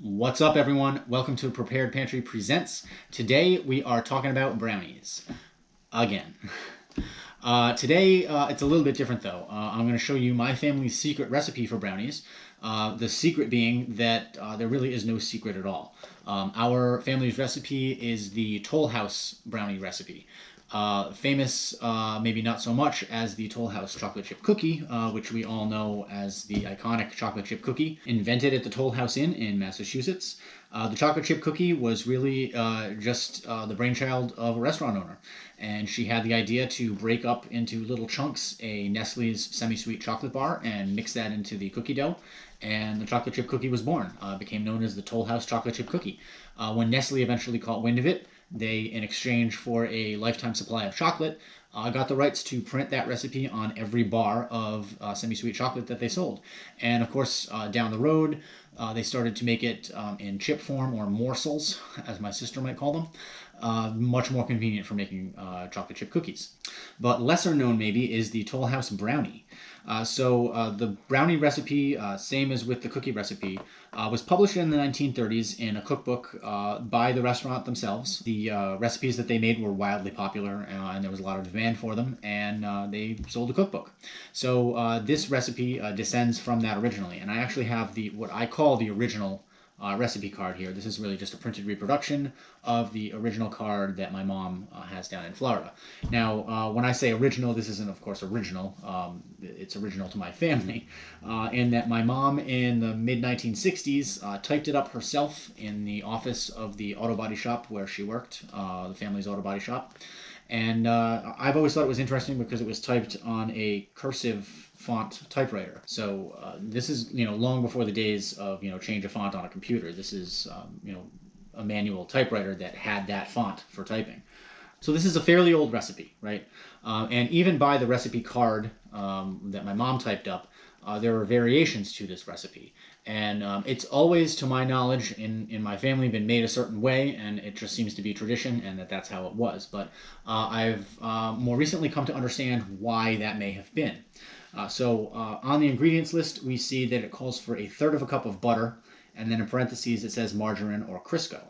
What's up, everyone? Welcome to Prepared Pantry Presents. Today we are talking about brownies. Again. Today it's a little bit different though. I'm going to show you my family's secret recipe for brownies. The secret being that there really is no secret at all. Our family's recipe is the Toll House brownie recipe. Famous, maybe not so much, as the Toll House chocolate chip cookie, which we all know as the iconic chocolate chip cookie, invented at the Toll House Inn in Massachusetts. The chocolate chip cookie was really just the brainchild of a restaurant owner, and she had the idea to break up into little chunks a Nestle's semi-sweet chocolate bar and mix that into the cookie dough, and the chocolate chip cookie was born. Became known as the Toll House chocolate chip cookie. When Nestle eventually caught wind of it, they, in exchange for a lifetime supply of chocolate, got the rights to print that recipe on every bar of semi-sweet chocolate that they sold. And of course, down the road, they started to make it in chip form, or morsels, as my sister might call them. Much more convenient for making chocolate chip cookies. But lesser known maybe is the Toll House brownie. The brownie recipe, same as with the cookie recipe, was published in the 1930s in a cookbook by the restaurant themselves. The recipes that they made were wildly popular, and there was a lot of demand for them, and they sold a cookbook. So this recipe descends from that originally, and I actually have what I call the original recipe card here. This is really just a printed reproduction of the original card that my mom has down in Florida. Now, when I say original, this isn't, of course, original. It's original to my family, in that my mom, in the mid-1960s, typed it up herself in the office of the auto body shop where she worked, the family's auto body shop. And I've always thought it was interesting because it was typed on a cursive font typewriter. So this is, long before the days of, change a font on a computer. This is, a manual typewriter that had that font for typing. So this is a fairly old recipe, right? And even by the recipe card that my mom typed up, there are variations to this recipe. And it's always, to my knowledge, in my family, been made a certain way, and it just seems to be tradition, and that's how it was. But I've more recently come to understand why that may have been. On the ingredients list, we see that it calls for 1/3 cup of butter, and then in parentheses it says margarine or Crisco.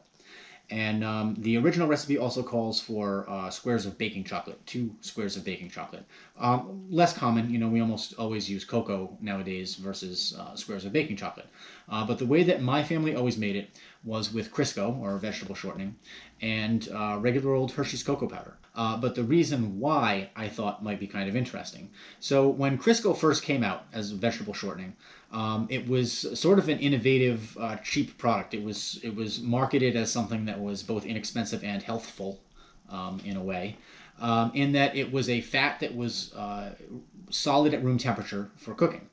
And the original recipe also calls for squares of baking chocolate, 2 squares of baking chocolate. Less common, we almost always use cocoa nowadays versus squares of baking chocolate. But the way that my family always made it was with Crisco, or vegetable shortening, and regular old Hershey's cocoa powder. But the reason why I thought might be kind of interesting. So when Crisco first came out as vegetable shortening, it was sort of an innovative, cheap product. It was marketed as something that was both inexpensive and healthful, in a way, in that it was a fat that was solid at room temperature for cooking.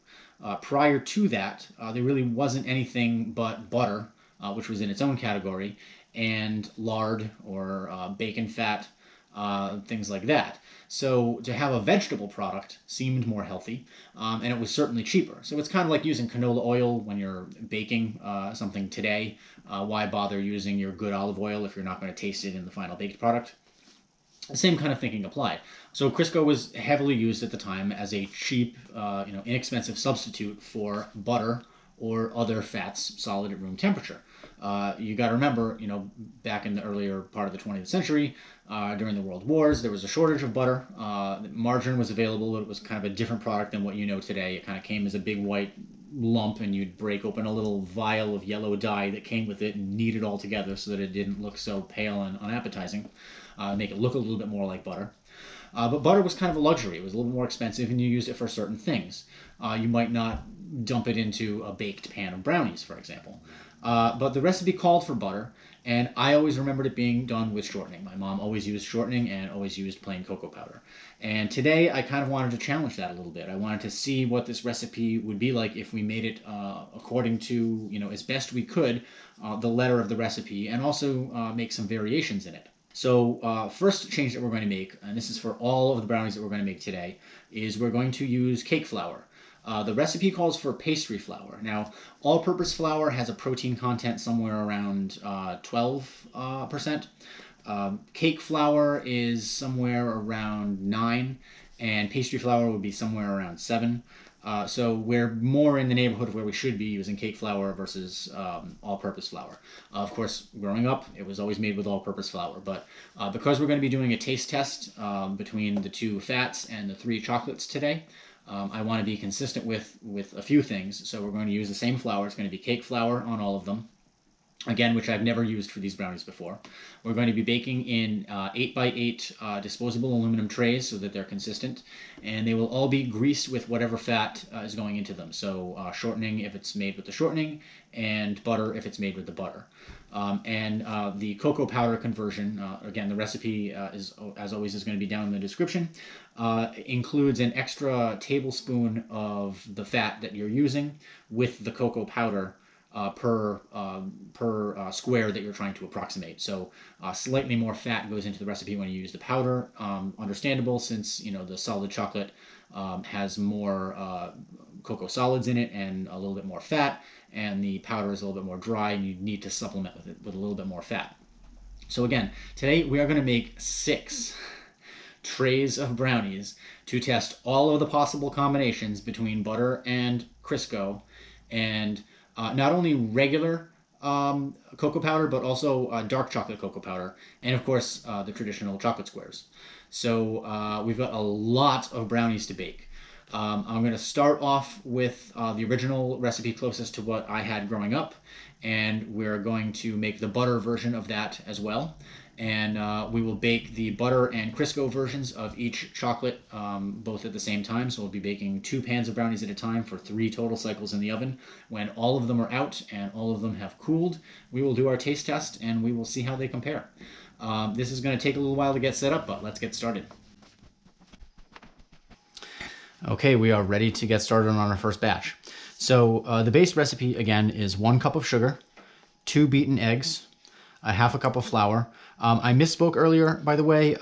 Prior to that, there really wasn't anything but butter, which was in its own category, and lard or bacon fat, things like that. So to have a vegetable product seemed more healthy, and it was certainly cheaper. So it's kind of like using canola oil when you're baking something today. Why bother using your good olive oil if you're not going to taste it in the final baked product? The same kind of thinking applied. So Crisco was heavily used at the time as a cheap, inexpensive substitute for butter or other fats solid at room temperature. You got to remember, back in the earlier part of the 20th century, during the World Wars, there was a shortage of butter. Margarine was available, but it was kind of a different product than what you know today. It kind of came as a big white lump, and you'd break open a little vial of yellow dye that came with it and knead it all together so that it didn't look so pale and unappetizing. Make it look a little bit more like butter. But butter was kind of a luxury. It was a little more expensive, and you used it for certain things. You might not dump it into a baked pan of brownies, for example. But the recipe called for butter, and I always remembered it being done with shortening. My mom always used shortening and always used plain cocoa powder. And today I kind of wanted to challenge that a little bit. I wanted to see what this recipe would be like if we made it according to, as best we could, the letter of the recipe, and also make some variations in it. So first change that we're going to make, and this is for all of the brownies that we're going to make today, is we're going to use cake flour. The recipe calls for pastry flour. Now, all-purpose flour has a protein content somewhere around 12%. Cake flour is somewhere around 9%, and pastry flour would be somewhere around 7%. So we're more in the neighborhood of where we should be using cake flour versus all-purpose flour. Of course, growing up, it was always made with all-purpose flour. But because we're going to be doing a taste test between the 2 fats and the 3 chocolates today, I want to be consistent with a few things. So we're going to use the same flour. It's going to be cake flour on all of them. Again, which I've never used for these brownies before. We're going to be baking in 8x8 disposable aluminum trays so that they're consistent, and they will all be greased with whatever fat is going into them. So shortening if it's made with the shortening, and butter if it's made with the butter. The cocoa powder conversion, again, the recipe is, as always, is going to be down in the description, includes an extra tablespoon of the fat that you're using with the cocoa powder per square that you're trying to approximate. So slightly more fat goes into the recipe when you use the powder. Understandable, since the solid chocolate has more cocoa solids in it and a little bit more fat, and the powder is a little bit more dry, and you need to supplement with it with a little bit more fat. So again, today we are going to make 6 trays of brownies to test all of the possible combinations between butter and Crisco, and not only regular cocoa powder, but also dark chocolate cocoa powder, and of course the traditional chocolate squares. So we've got a lot of brownies to bake. I'm going to start off with the original recipe closest to what I had growing up, and we're going to make the butter version of that as well. And we will bake the butter and Crisco versions of each chocolate both at the same time. So we'll be baking 2 pans of brownies at a time for 3 total cycles in the oven. When all of them are out and all of them have cooled, we will do our taste test and we will see how they compare. This is going to take a little while to get set up, but let's get started. Okay, we are ready to get started on our first batch. So the base recipe, again, is 1 cup of sugar, 2 beaten eggs, a half a cup of flour. I misspoke earlier, by the way.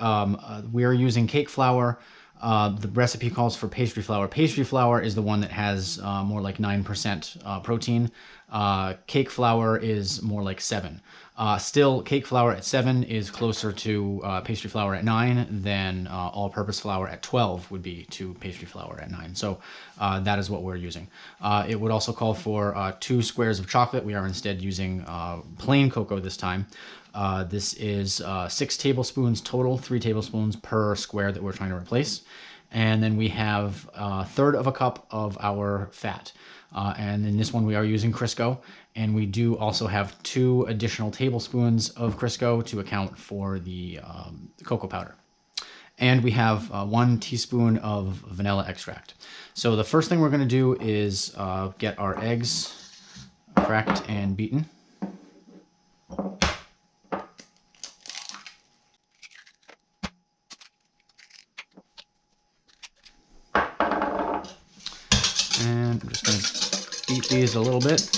We are using cake flour. The recipe calls for pastry flour. Pastry flour is the one that has more like 9% protein. Cake flour is more like 7. Still, cake flour at 7 is closer to pastry flour at 9 than all-purpose flour at 12 would be to pastry flour at 9. So that is what we're using. It would also call for 2 squares of chocolate. We are instead using plain cocoa this time. This is 6 tablespoons total, 3 tablespoons per square that we're trying to replace. And then we have 1/3 of a cup of our fat. And in this one we are using Crisco, and we do also have 2 additional tablespoons of Crisco to account for the cocoa powder. And we have 1 teaspoon of vanilla extract. So the first thing we're going to do is get our eggs cracked and beaten. And I'm just going to beat these a little bit.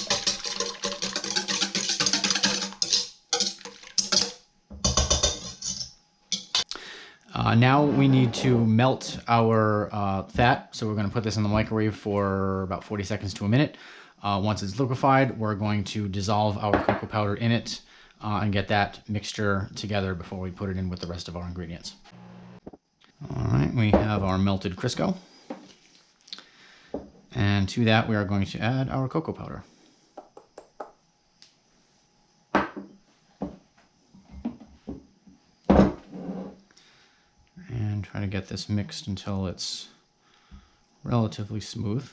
Now we need to melt our fat, so we're going to put this in the microwave for about 40 seconds to a minute. Once it's liquefied, we're going to dissolve our cocoa powder in it and get that mixture together before we put it in with the rest of our ingredients. All right, we have our melted Crisco. And to that, we are going to add our cocoa powder. And try to get this mixed until it's relatively smooth.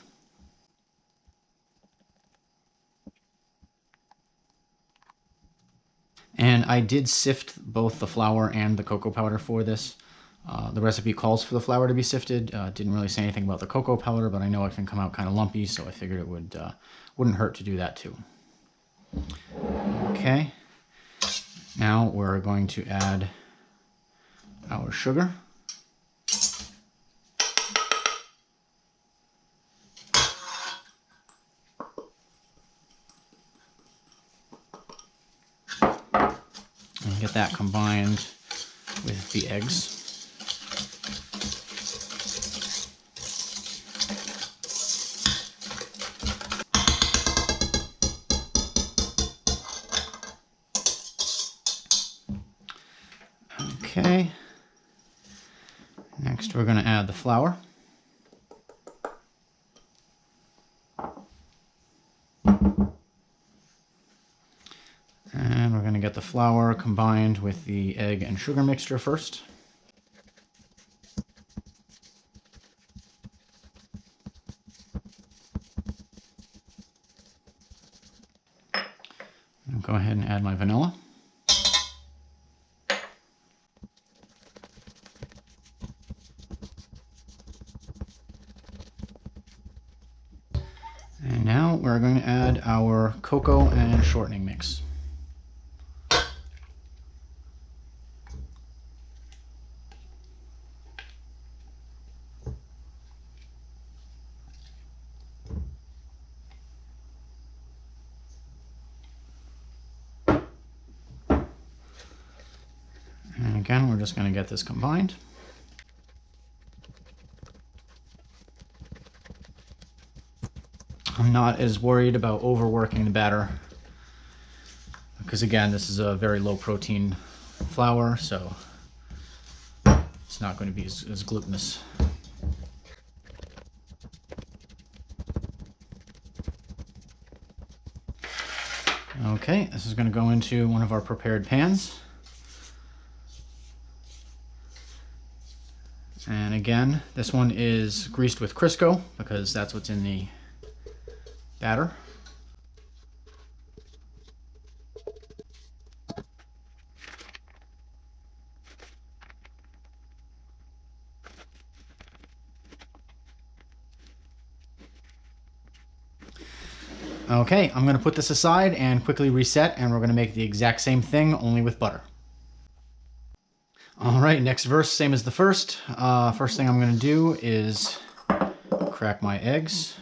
And I did sift both the flour and the cocoa powder for this. The recipe calls for the flour to be sifted. Didn't really say anything about the cocoa powder, but I know it can come out kind of lumpy, so I figured it wouldn't hurt to do that too. Okay, now we're going to add our sugar. And get that combined with the eggs. Okay, next we're going to add the flour. And we're going to get the flour combined with the egg and sugar mixture first. I'll go ahead and add my vanilla. And now we're going to add our cocoa and shortening mix. And again, we're just going to get this combined. I'm not as worried about overworking the batter because, again, this is a very low protein flour, so it's not going to be as glutinous. Okay, this is going to go into one of our prepared pans. And again, this one is greased with Crisco because that's what's in the batter. Okay, I'm going to put this aside and quickly reset, and we're going to make the exact same thing, only with butter. All right, next verse, same as the first. First thing I'm going to do is crack my eggs.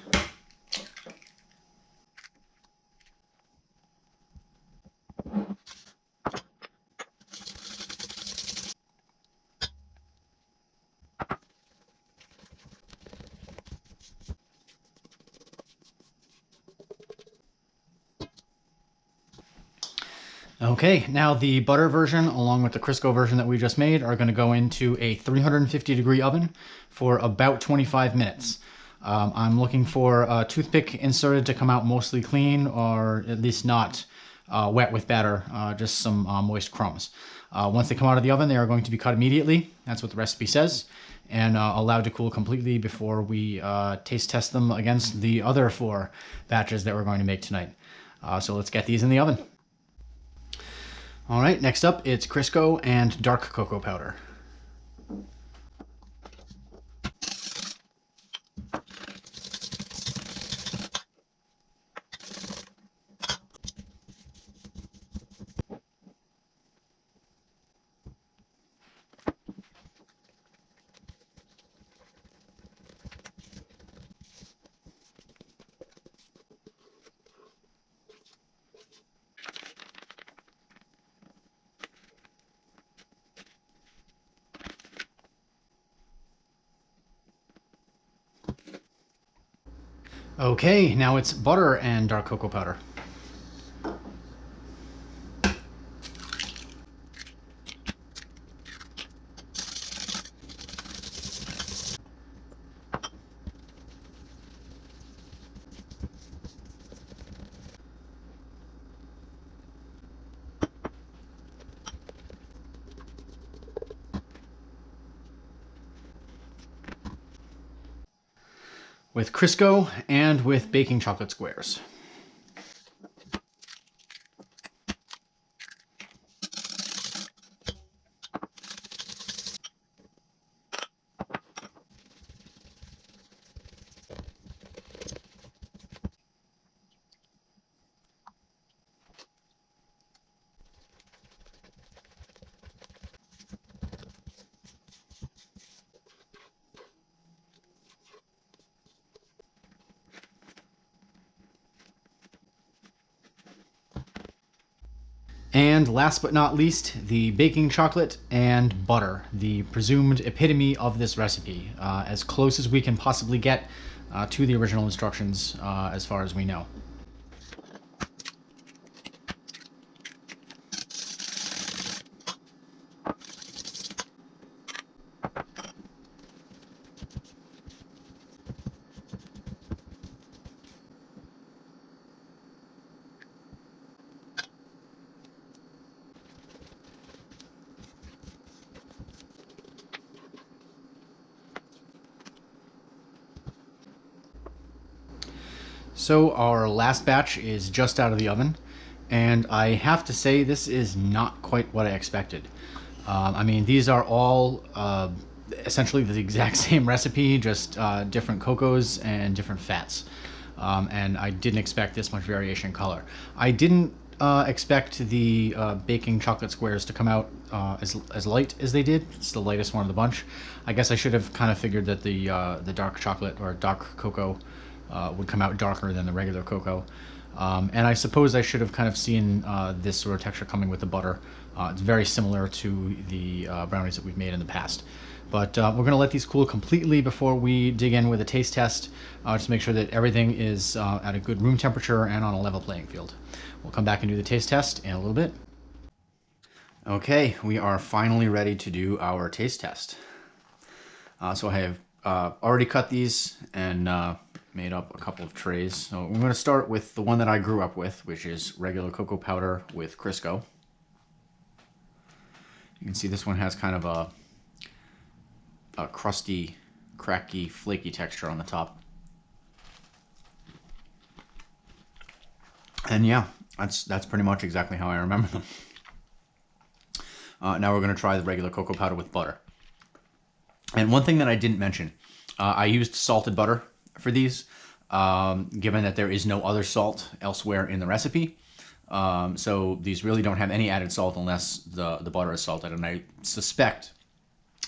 Okay, now the butter version along with the Crisco version that we just made are going to go into a 350-degree oven for about 25 minutes. I'm looking for a toothpick inserted to come out mostly clean, or at least not wet with batter, just some moist crumbs. Once they come out of the oven, they are going to be cut immediately. That's what the recipe says, and allowed to cool completely before we taste test them against the other 4 batches that we're going to make tonight. So let's get these in the oven. All right, next up, it's Crisco and dark cocoa powder. Okay, now it's butter and dark cocoa powder. With Crisco and with baking chocolate squares. And last but not least, the baking chocolate and butter, the presumed epitome of this recipe, as close as we can possibly get to the original instructions as far as we know. So our last batch is just out of the oven, and I have to say this is not quite what I expected. I mean, these are all essentially the exact same recipe, just different cocos and different fats. And I didn't expect this much variation in color. I didn't expect the baking chocolate squares to come out as light as they did. It's the lightest one of the bunch. I guess I should have kind of figured that the dark chocolate or dark cocoa would come out darker than the regular cocoa. And I suppose I should have kind of seen this sort of texture coming with the butter. It's very similar to the brownies that we've made in the past. But we're going to let these cool completely before we dig in with a taste test, just to make sure that everything is at a good room temperature and on a level playing field. We'll come back and do the taste test in a little bit. Okay, we are finally ready to do our taste test. So I have already cut these and made up a couple of trays. So we're going to start with the one that I grew up with, which is regular cocoa powder with Crisco. You can see this one has kind of a crusty, cracky, flaky texture on the top. And yeah, that's pretty much exactly how I remember them. Now we're going to try the regular cocoa powder with butter. And one thing that I didn't mention, I used salted butter for these, given that there is no other salt elsewhere in the recipe. So these really don't have any added salt unless the butter is salted, and I suspect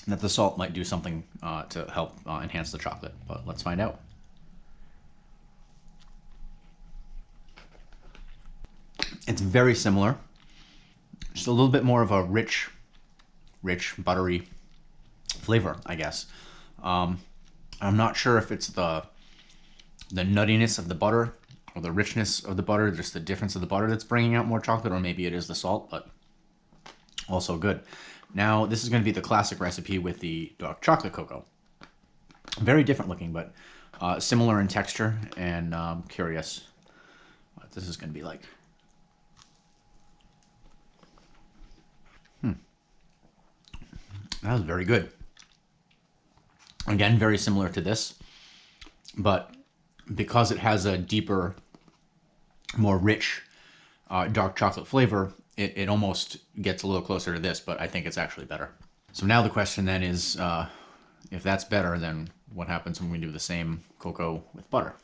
that the salt might do something to help enhance the chocolate, but let's find out. It's very similar, just a little bit more of a rich, buttery flavor, I guess. I'm not sure if it's the nuttiness of the butter or the richness of the butter, just the difference of the butter that's bringing out more chocolate, or maybe it is the salt, but also good. Now, this is going to be the classic recipe with the dark chocolate cocoa. Very different looking, but similar in texture, and curious what this is going to be like. That was very good. Again, very similar to this, but because it has a deeper, more rich dark chocolate flavor, it almost gets a little closer to this, but I think it's actually better. So now the question then is, if that's better, then what happens when we do the same cocoa with butter?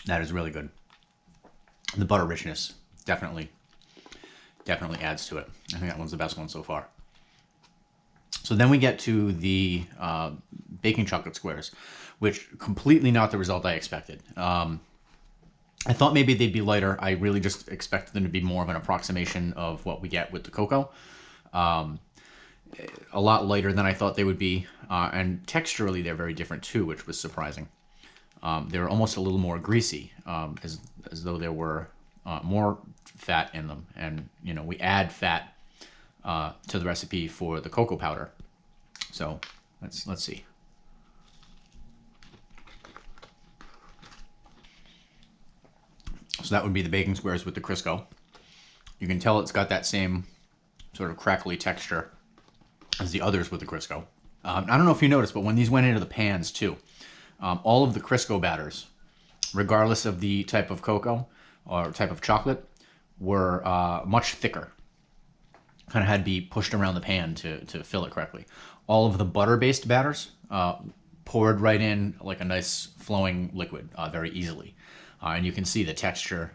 That is really good. The butter richness definitely adds to it. I think that one's the best one so far. So then we get to the baking chocolate squares, which completely not the result I expected. I thought maybe they'd be lighter. I really just expected them to be more of an approximation of what we get with the cocoa. A lot lighter than I thought they would be, and texturally they're very different too, which was surprising. They're almost a little more greasy, as though there were more fat in them, and you know, we add fat to the recipe for the cocoa powder. So let's see. So that would be the baking squares with the Crisco. You can tell it's got that same sort of crackly texture as the others with the Crisco. I don't know if you noticed, but when these went into the pans too, all of the Crisco batters, regardless of the type of cocoa or type of chocolate, were much thicker. Kind of had to be pushed around the pan to fill it correctly. All of the butter-based batters poured right in like a nice flowing liquid very easily. And you can see the texture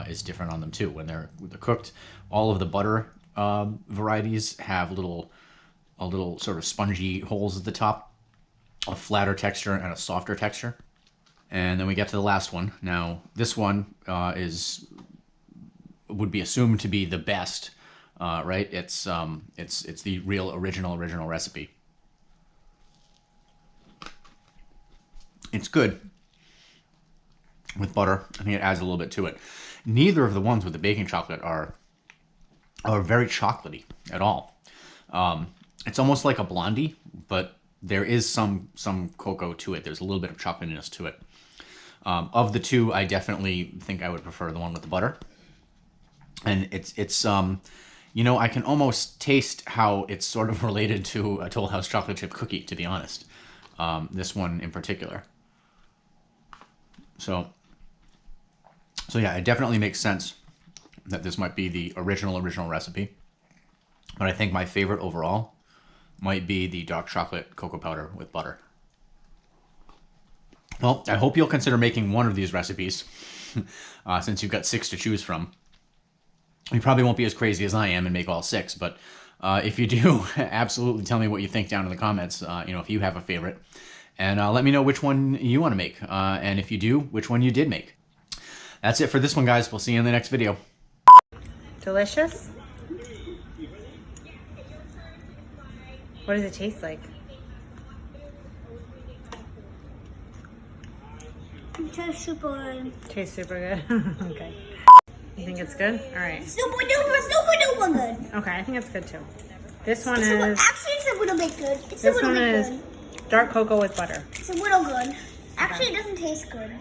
is different on them too. When they're cooked, all of the butter varieties have a little sort of spongy holes at the top, a flatter texture and a softer texture. And then we get to the last one. Now, this one would be assumed to be the best, right? It's the real original recipe. It's good with butter. I think it adds a little bit to it. Neither of the ones with the baking chocolate are very chocolatey at all. It's almost like a blondie, but there is some cocoa to it. There's a little bit of chocolatiness to it. Of the two, I definitely think I would prefer the one with the butter. And it's you know, I can almost taste how it's sort of related to a Toll House chocolate chip cookie, to be honest. this one in particular. So yeah, it definitely makes sense that this might be the original recipe. But I think my favorite overall might be the dark chocolate cocoa powder with butter. Well, I hope you'll consider making one of these recipes since you've got 6 to choose from. You probably won't be as crazy as I am and make all 6, but if you do, absolutely tell me what you think down in the comments, if you have a favorite. And let me know which one you want to make. And if you do, which one you did make. That's it for this one, guys. We'll see you in the next video. Delicious? What does it taste like? It tastes super good. Tastes super good. Okay. You think it's good? All right. Super duper good. Okay, I think it's good too. This one Actually, is. it's a little bit good. It's a This little one bit is good. dark cocoa with butter. It's a little good. Actually, it doesn't taste good.